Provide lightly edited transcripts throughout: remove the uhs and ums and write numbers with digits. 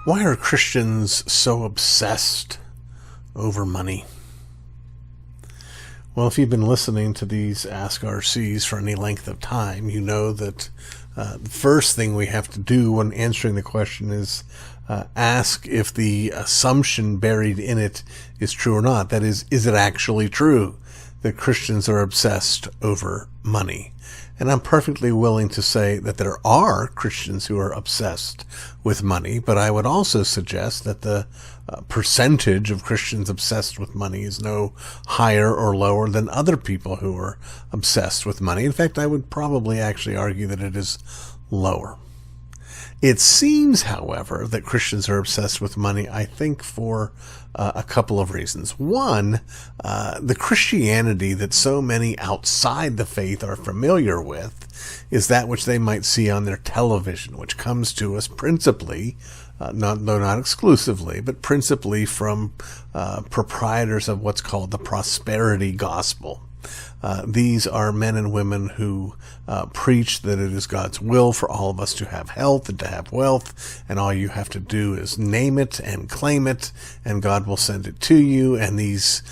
Why are Christians so obsessed over money? Well, if you've been listening to these Ask RCs for any length of time, you know that the first thing we have to do when answering the question is ask if the assumption buried in it is true or not. That is it actually true that Christians are obsessed over money? And I'm perfectly willing to say that there are Christians who are obsessed with money, but I would also suggest that the percentage of Christians obsessed with money is no higher or lower than other people who are obsessed with money. In fact, I would probably actually argue that it is lower. It seems, however, that Christians are obsessed with money, I think, for a couple of reasons. One, the Christianity that so many outside the faith are familiar with is that which they might see on their television, which comes to us principally, not exclusively, but principally from proprietors of what's called the prosperity gospel. These are men and women who preach that it is God's will for all of us to have health and to have wealth, and all you have to do is name it and claim it, and God will send it to you. And these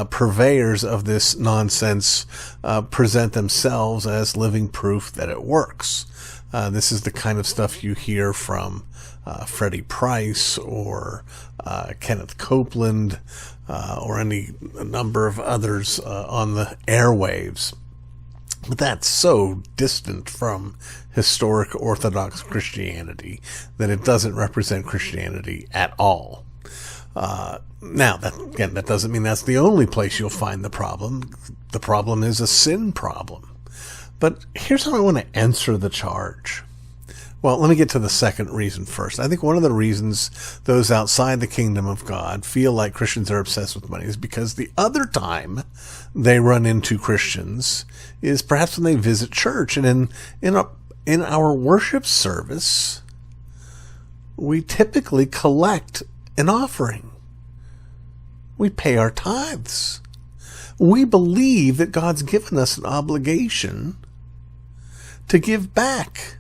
purveyors of this nonsense present themselves as living proof that it works. This is the kind of stuff you hear from Freddie Price or Kenneth Copeland, or any number of others on the airwaves. But that's so distant from historic Orthodox Christianity that it doesn't represent Christianity at all. Now, that doesn't mean that's the only place you'll find the problem. The problem is a sin problem. But here's how I want to answer the charge. Well, let me get to the second reason first. I think one of the reasons those outside the kingdom of God feel like Christians are obsessed with money is because the other time they run into Christians is perhaps when they visit church. And in our worship service, we typically collect an offering. We pay our tithes. We believe that God's given us an obligation to give back.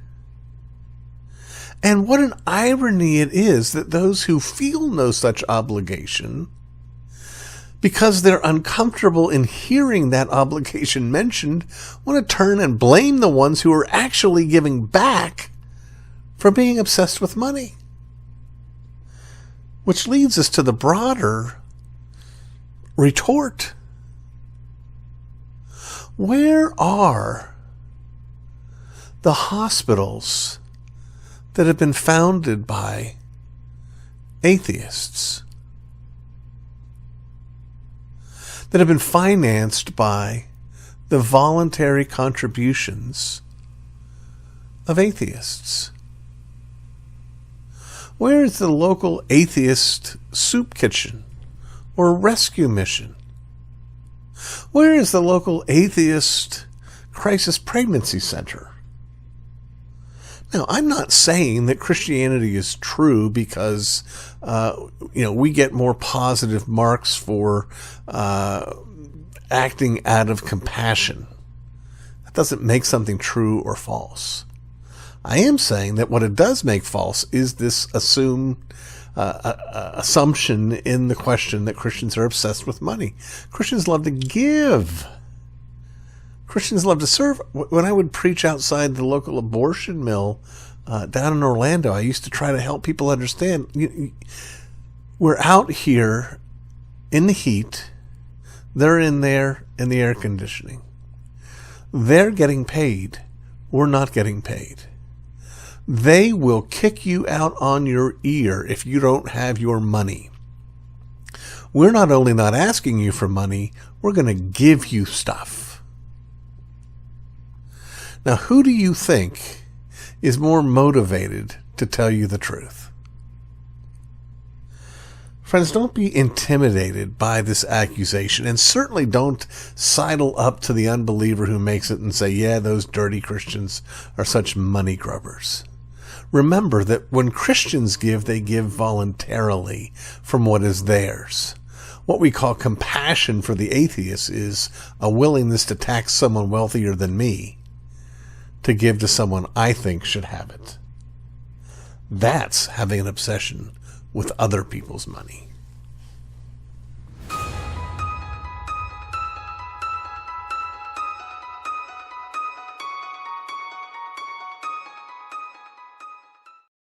And what an irony it is that those who feel no such obligation, because they're uncomfortable in hearing that obligation mentioned, want to turn and blame the ones who are actually giving back for being obsessed with money. Which leads us to the broader retort. Where are the hospitals that have been founded by atheists, that have been financed by the voluntary contributions of atheists? Where is the local atheist soup kitchen or rescue mission? Where is the local atheist crisis pregnancy center? Now, I'm not saying that Christianity is true because, we get more positive marks for acting out of compassion. That doesn't make something true or false. I am saying that what it does make false is this assumption in the question that Christians are obsessed with money. Christians love to give. Christians love to serve. When I would preach outside the local abortion mill down in Orlando, I used to try to help people understand. We're out here in the heat. They're in there in the air conditioning. They're getting paid. We're not getting paid. They will kick you out on your ear if you don't have your money. We're not only not asking you for money, we're going to give you stuff. Now, who do you think is more motivated to tell you the truth? Friends, don't be intimidated by this accusation, and certainly don't sidle up to the unbeliever who makes it and say, yeah, those dirty Christians are such money grubbers. Remember that when Christians give, they give voluntarily from what is theirs. What we call compassion for the atheist is a willingness to tax someone wealthier than me to give to someone I think should have it. That's having an obsession with other people's money.